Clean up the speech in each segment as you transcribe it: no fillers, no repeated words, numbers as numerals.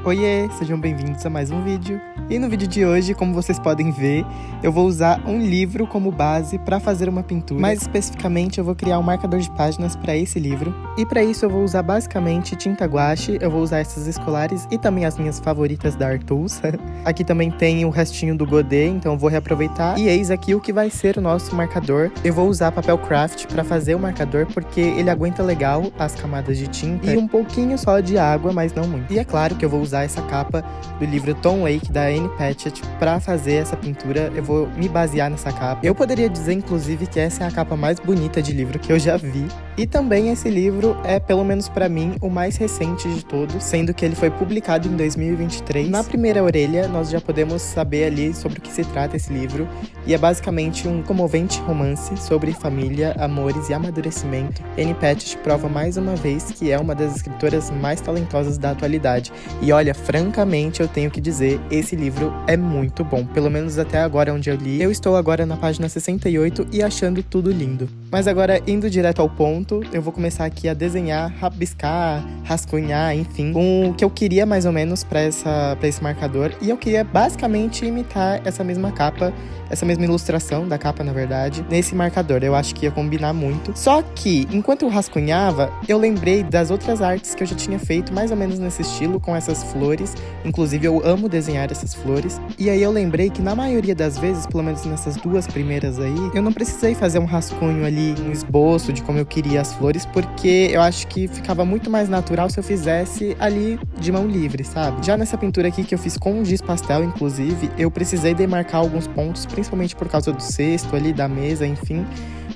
Oiê, sejam bem-vindos a mais um vídeo. E no vídeo de hoje, como vocês podem ver, eu vou usar um livro como base para fazer uma pintura. Mais especificamente, eu vou criar um marcador de páginas para esse livro. E para isso eu vou usar basicamente tinta guache, eu vou usar essas escolares e também as minhas favoritas da Art Tools. Aqui também tem o restinho do Godê, então eu vou reaproveitar. E eis aqui o que vai ser o nosso marcador. Eu vou usar papel craft para fazer o marcador, porque ele aguenta legal as camadas de tinta e um pouquinho só de água, mas não muito. E é claro que eu vou usar essa capa do livro Tom Lake da Annie Patchett para fazer essa pintura. Eu vou me basear nessa capa. Eu poderia dizer inclusive que essa é a capa mais bonita de livro que eu já vi. E também esse livro é, pelo menos para mim, o mais recente de todos, sendo que ele foi publicado em 2023. Na primeira orelha nós já podemos saber ali sobre o que se trata esse livro, e é basicamente um comovente romance sobre família, amores e amadurecimento. Annie Patchett prova mais uma vez que é uma das escritoras mais talentosas da atualidade. E olha, francamente eu tenho que dizer, esse livro é muito bom, pelo menos até agora onde eu li. Eu estou agora na página 68 e achando tudo lindo. Mas agora, indo direto ao ponto, eu vou começar aqui a desenhar, rabiscar, rascunhar, enfim, com o que eu queria mais ou menos para esse marcador. E eu queria basicamente imitar essa mesma capa, essa mesma ilustração da capa, na verdade, nesse marcador. Eu acho que ia combinar muito. Só que, enquanto eu rascunhava, eu lembrei das outras artes que eu já tinha feito, mais ou menos nesse estilo, com essas flores. Inclusive, eu amo desenhar essas flores. E aí eu lembrei que, na maioria das vezes, pelo menos nessas duas primeiras aí, eu não precisei fazer um rascunho ali, um esboço de como eu queria as flores, porque eu acho que ficava muito mais natural se eu fizesse ali de mão livre, sabe? Já nessa pintura aqui que eu fiz com giz pastel, inclusive, eu precisei demarcar alguns pontos, principalmente por causa do cesto ali, da mesa, enfim.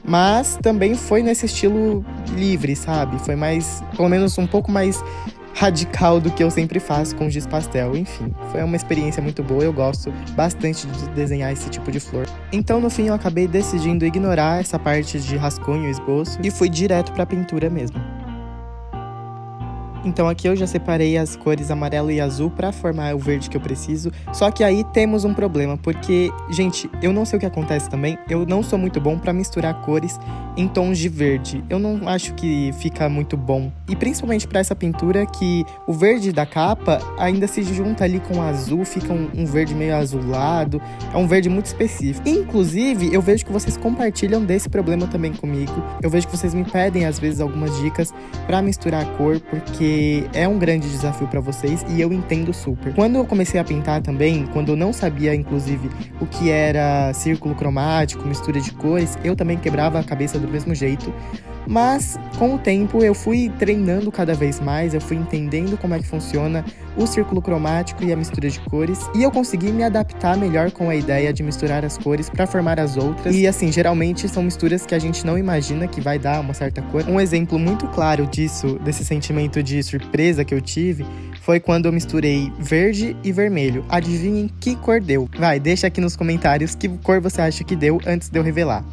Mas também foi nesse estilo livre, sabe? Foi mais, pelo menos um pouco mais radical do que eu sempre faço com giz pastel. Enfim, foi uma experiência muito boa, eu gosto bastante de desenhar esse tipo de flor. Então, no fim, eu acabei decidindo ignorar essa parte de rascunho e esboço e fui direto pra pintura mesmo. Então aqui eu já separei as cores amarelo e azul para formar o verde que eu preciso. Só que aí temos um problema, porque, gente, eu não sei o que acontece também. Eu não sou muito bom para misturar cores em tons de verde. Eu não acho que fica muito bom. E principalmente para essa pintura, que o verde da capa ainda se junta ali com o azul, fica um verde meio azulado. É um verde muito específico. Inclusive, eu vejo que vocês compartilham desse problema também comigo. Eu vejo que vocês me pedem, às vezes, algumas dicas para misturar a cor, porque é um grande desafio para vocês e eu entendo super. Quando eu comecei a pintar também, quando eu não sabia, inclusive, o que era círculo cromático, mistura de cores, eu também quebrava a cabeça do mesmo jeito. Mas, com o tempo, eu fui treinando cada vez mais, eu fui entendendo como é que funciona o círculo cromático e a mistura de cores, e eu consegui me adaptar melhor com a ideia de misturar as cores para formar as outras. E assim, geralmente são misturas que a gente não imagina que vai dar uma certa cor. Um exemplo muito claro disso, desse sentimento de surpresa que eu tive, foi quando eu misturei verde e vermelho. Adivinhem que cor deu? Vai, deixa aqui nos comentários que cor você acha que deu antes de eu revelar.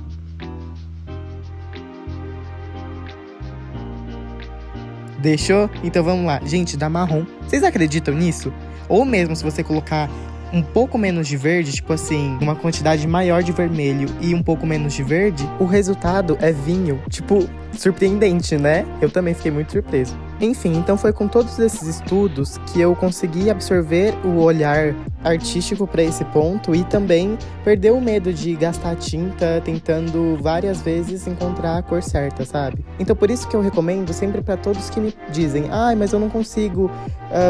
Deixou? Então vamos lá. Gente, dá marrom. Vocês acreditam nisso? Ou mesmo se você colocar um pouco menos de verde, tipo assim, uma quantidade maior de vermelho e um pouco menos de verde, o resultado é vinho. Tipo, surpreendente, né? Eu também fiquei muito surpreso. Enfim, então foi com todos esses estudos que eu consegui absorver o olhar artístico para esse ponto e também perder o medo de gastar tinta tentando várias vezes encontrar a cor certa, sabe? Então por isso que eu recomendo sempre para todos que me dizem: mas eu não consigo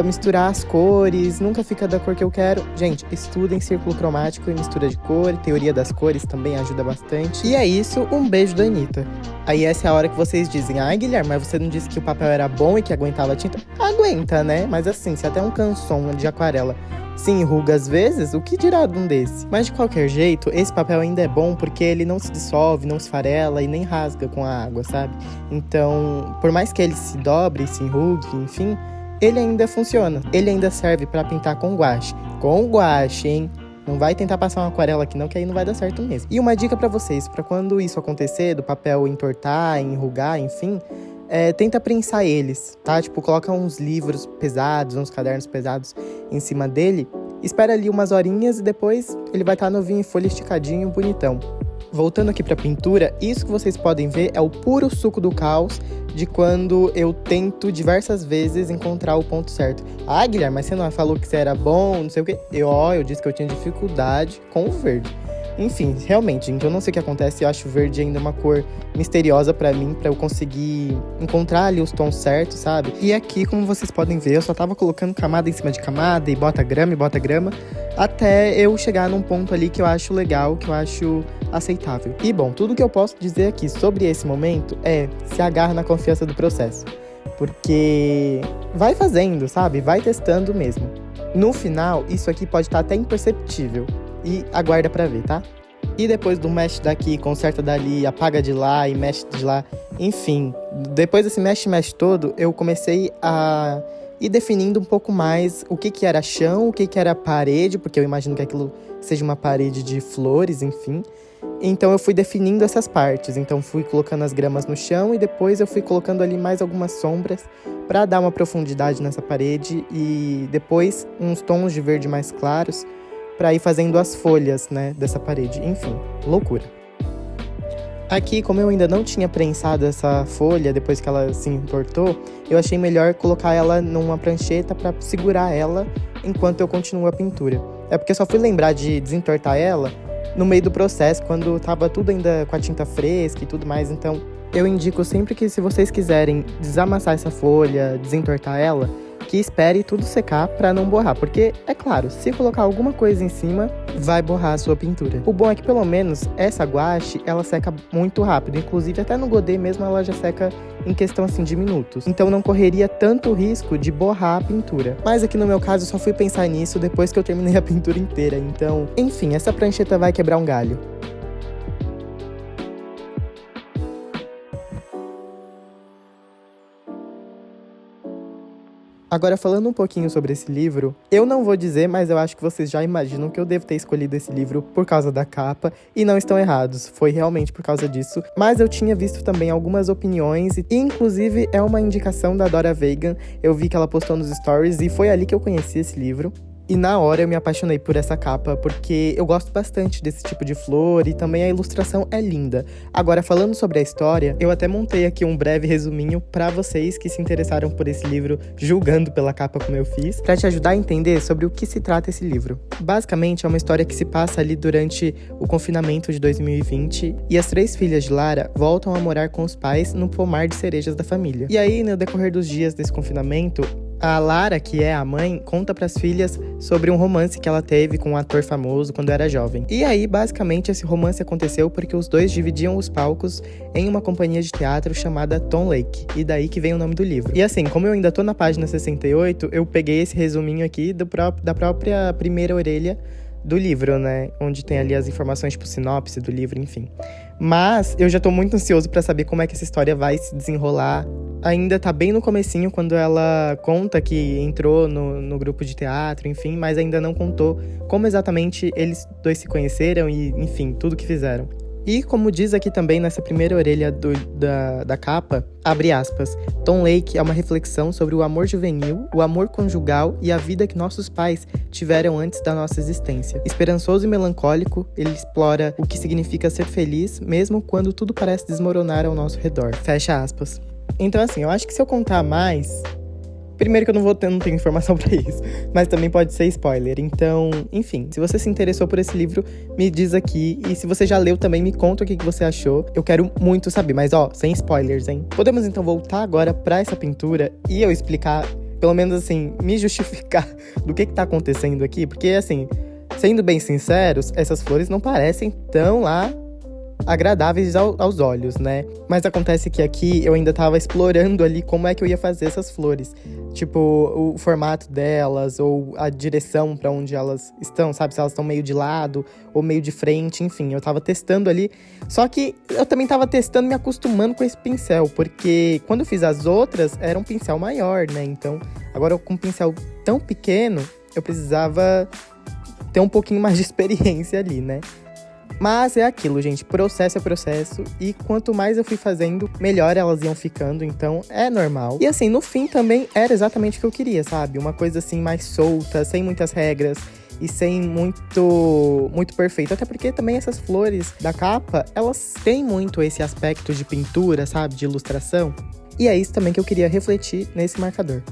misturar as cores, nunca fica da cor que eu quero. Gente, estudem círculo cromático e mistura de cor, teoria das cores também ajuda bastante. E é isso, um beijo da Anitta. Aí essa é a hora que vocês dizem: Guilherme, mas você não disse que o papel era bom e que aguentava a tinta? Aguenta, né? Mas assim, se até um canson de aquarela se enruga às vezes, o que dirá de um desse? Mas de qualquer jeito, esse papel ainda é bom porque ele não se dissolve, não se farela e nem rasga com a água, sabe? Então, por mais que ele se dobre, se enrugue, enfim, ele ainda funciona. Ele ainda serve para pintar com guache. Com guache, hein? Não vai tentar passar uma aquarela aqui não, que aí não vai dar certo mesmo. E uma dica pra vocês, pra quando isso acontecer, do papel entortar, enrugar, enfim, tenta prensar eles, tá? Tipo, coloca uns livros pesados, uns cadernos pesados em cima dele, espera ali umas horinhas e depois ele vai estar novinho em folha, esticadinho, bonitão. voltando aqui pra pintura, isso que vocês podem ver é o puro suco do caos de quando eu tento diversas vezes encontrar o ponto certo. Ah, Guilherme, mas você não falou que você era bom, não sei o quê. Eu disse que eu tinha dificuldade com o verde. Enfim, realmente, gente, eu não sei o que acontece, eu acho o verde ainda uma cor misteriosa pra mim, pra eu conseguir encontrar ali os tons certos, sabe? E aqui, como vocês podem ver, eu só tava colocando camada em cima de camada, e bota grama, até eu chegar num ponto ali que eu acho legal, que eu acho aceitável. E bom, tudo que eu posso dizer aqui sobre esse momento é se agarra na confiança do processo. Porque vai fazendo, sabe? Vai testando mesmo. No final, isso aqui pode estar até imperceptível. E aguarda pra ver, tá? E depois do mexe daqui, conserta dali, apaga de lá e mexe de lá. Enfim, depois desse mexe todo, eu comecei a ir definindo um pouco mais o que era chão, o que era parede, porque eu imagino que aquilo seja uma parede de flores, enfim. Então eu fui definindo essas partes. Então fui colocando as gramas no chão e depois eu fui colocando ali mais algumas sombras pra dar uma profundidade nessa parede e depois uns tons de verde mais claros para ir fazendo as folhas, né, dessa parede. Enfim, loucura. Aqui, como eu ainda não tinha prensado essa folha depois que ela se entortou, eu achei melhor colocar ela numa prancheta para segurar ela enquanto eu continuo a pintura. É porque eu só fui lembrar de desentortar ela no meio do processo, quando tava tudo ainda com a tinta fresca e tudo mais. Então, eu indico sempre que, se vocês quiserem desamassar essa folha, desentortar ela, que espere tudo secar para não borrar, porque, é claro, se colocar alguma coisa em cima, vai borrar a sua pintura. O bom é que, pelo menos, essa guache, ela seca muito rápido, inclusive até no godê mesmo ela já seca em questão, assim, de minutos. Então não correria tanto risco de borrar a pintura. Mas aqui no meu caso, eu só fui pensar nisso depois que eu terminei a pintura inteira, então... Enfim, essa prancheta vai quebrar um galho. Agora, falando um pouquinho sobre esse livro, eu não vou dizer, mas eu acho que vocês já imaginam que eu devo ter escolhido esse livro por causa da capa, e não estão errados, foi realmente por causa disso. Mas eu tinha visto também algumas opiniões, e inclusive é uma indicação da Dora Vegan, eu vi que ela postou nos stories, e foi ali que eu conheci esse livro. E na hora eu me apaixonei por essa capa, porque eu gosto bastante desse tipo de flor e também a ilustração é linda. Agora, falando sobre a história, eu até montei aqui um breve resuminho pra vocês que se interessaram por esse livro, julgando pela capa como eu fiz, pra te ajudar a entender sobre o que se trata esse livro. Basicamente, é uma história que se passa ali durante o confinamento de 2020, e as 3 filhas de Lara voltam a morar com os pais no pomar de cerejas da família. E aí, no decorrer dos dias desse confinamento, a Lara, que é a mãe, conta pras filhas sobre um romance que ela teve com um ator famoso quando era jovem. E aí, basicamente, esse romance aconteceu porque os dois dividiam os palcos em uma companhia de teatro chamada Tom Lake. E daí que vem o nome do livro. E assim, como eu ainda tô na página 68, eu peguei esse resuminho aqui da própria primeira orelha do livro, né? Onde tem ali as informações, tipo sinopse do livro, enfim. Mas eu já tô muito ansioso pra saber como é que essa história vai se desenrolar. Ainda tá bem no comecinho, quando ela conta que entrou no grupo de teatro, enfim, mas ainda não contou como exatamente eles dois se conheceram e, enfim, tudo que fizeram. E como diz aqui também nessa primeira orelha da capa, abre aspas, Tom Lake é uma reflexão sobre o amor juvenil, o amor conjugal e a vida que nossos pais tiveram antes da nossa existência. Esperançoso e melancólico, ele explora o que significa ser feliz, mesmo quando tudo parece desmoronar ao nosso redor. Fecha aspas. Então assim, eu acho que se eu contar mais... Primeiro que eu não tenho informação pra isso, mas também pode ser spoiler. Então, enfim, se você se interessou por esse livro, me diz aqui. E se você já leu também, me conta o que você achou. Eu quero muito saber, mas ó, sem spoilers, hein? Podemos então voltar agora pra essa pintura e eu explicar, pelo menos assim, me justificar do que tá acontecendo aqui. Porque assim, sendo bem sinceros, essas flores não parecem tão lá agradáveis aos olhos, né? Mas acontece que aqui eu ainda tava explorando ali como é que eu ia fazer essas flores. Tipo, o formato delas, ou a direção pra onde elas estão, sabe? Se elas estão meio de lado, ou meio de frente, enfim. Eu tava testando ali. Só que eu também tava testando, me acostumando com esse pincel. Porque quando eu fiz as outras, era um pincel maior, né? Então, agora com um pincel tão pequeno, eu precisava ter um pouquinho mais de experiência ali, né? Mas é aquilo, gente, processo é processo, e quanto mais eu fui fazendo, melhor elas iam ficando, então é normal. E assim, no fim também era exatamente o que eu queria, sabe? Uma coisa assim mais solta, sem muitas regras e sem muito perfeito. Até porque também essas flores da capa, elas têm muito esse aspecto de pintura, sabe? De ilustração. E é isso também que eu queria refletir nesse marcador.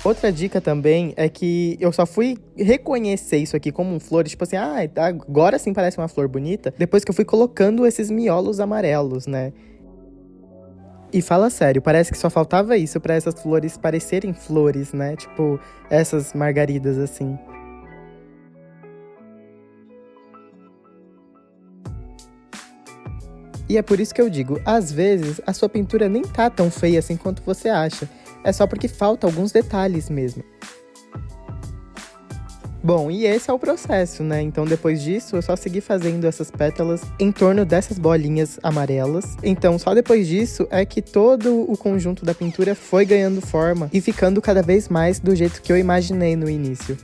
Outra dica também é que eu só fui reconhecer isso aqui como flores, tipo assim, agora sim parece uma flor bonita, depois que eu fui colocando esses miolos amarelos, né? E fala sério, parece que só faltava isso pra essas flores parecerem flores, né? Tipo, essas margaridas assim. E é por isso que eu digo, às vezes a sua pintura nem tá tão feia assim quanto você acha. É só porque falta alguns detalhes mesmo. Bom, e esse é o processo, né? Então depois disso eu só segui fazendo essas pétalas em torno dessas bolinhas amarelas. Então só depois disso é que todo o conjunto da pintura foi ganhando forma e ficando cada vez mais do jeito que eu imaginei no início.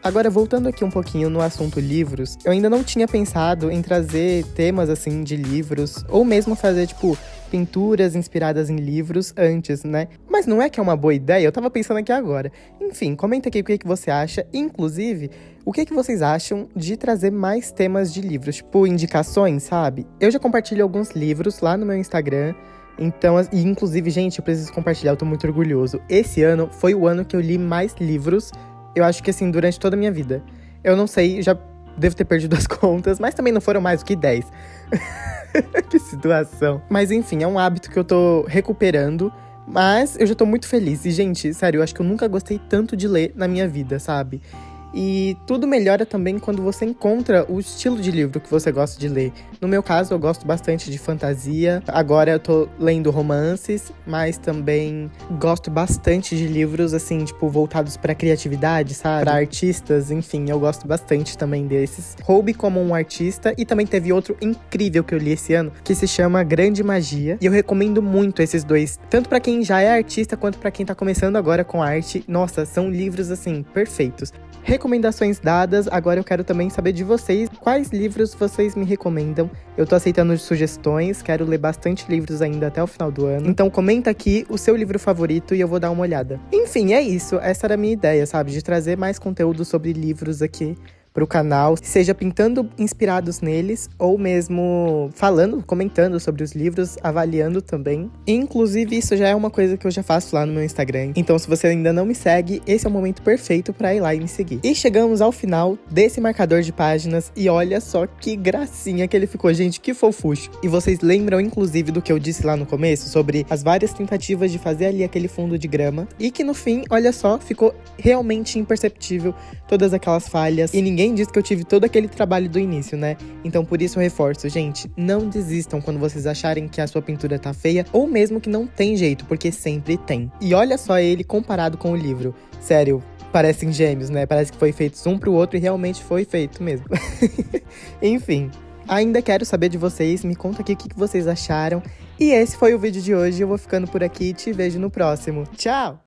Agora, voltando aqui um pouquinho no assunto livros, eu ainda não tinha pensado em trazer temas assim de livros, ou mesmo fazer, tipo, pinturas inspiradas em livros antes, né? Mas não é que é uma boa ideia? Eu tava pensando aqui agora. Enfim, comenta aqui o que você acha, inclusive, o que vocês acham de trazer mais temas de livros, tipo, indicações, sabe? Eu já compartilho alguns livros lá no meu Instagram. Então, e inclusive, gente, eu preciso compartilhar, eu tô muito orgulhoso. Esse ano foi o ano que eu li mais livros. Eu acho que, assim, durante toda a minha vida. Eu não sei, já devo ter perdido as contas, mas também não foram mais do que 10. Que situação. Mas, enfim, é um hábito que eu tô recuperando, mas eu já tô muito feliz. E, gente, sério, eu acho que eu nunca gostei tanto de ler na minha vida, sabe? E tudo melhora também quando você encontra o estilo de livro que você gosta de ler. No meu caso, eu gosto bastante de fantasia. Agora eu tô lendo romances, mas também gosto bastante de livros, assim, tipo, voltados pra criatividade, sabe? Pra artistas, enfim, eu gosto bastante também desses. Roube como um artista, e também teve outro incrível que eu li esse ano, que se chama Grande Magia. E eu recomendo muito esses dois, tanto pra quem já é artista, quanto pra quem tá começando agora com arte. Nossa, são livros, assim, perfeitos. Recomendações dadas, agora eu quero também saber de vocês, quais livros vocês me recomendam. Eu tô aceitando sugestões, quero ler bastante livros ainda até o final do ano. Então comenta aqui o seu livro favorito e eu vou dar uma olhada. Enfim, é isso, essa era a minha ideia, sabe? De trazer mais conteúdo sobre livros aqui pro canal, seja pintando inspirados neles, ou mesmo falando, comentando sobre os livros, avaliando também. Inclusive, isso já é uma coisa que eu já faço lá no meu Instagram. Então, se você ainda não me segue, esse é o momento perfeito pra ir lá e me seguir. E chegamos ao final desse marcador de páginas, e olha só que gracinha que ele ficou, gente, que fofucho. E vocês lembram, inclusive, do que eu disse lá no começo, sobre as várias tentativas de fazer ali aquele fundo de grama, e que no fim, olha só, ficou realmente imperceptível todas aquelas falhas, e ninguém disse que eu tive todo aquele trabalho do início, né? Então por isso eu reforço, gente, não desistam quando vocês acharem que a sua pintura tá feia, ou mesmo que não tem jeito, porque sempre tem. E olha só ele comparado com o livro. Sério, parecem gêmeos, né? Parece que foi feito um pro outro, e realmente foi feito mesmo. Enfim, ainda quero saber de vocês, me conta aqui o que vocês acharam. E esse foi o vídeo de hoje, eu vou ficando por aqui e te vejo no próximo. Tchau!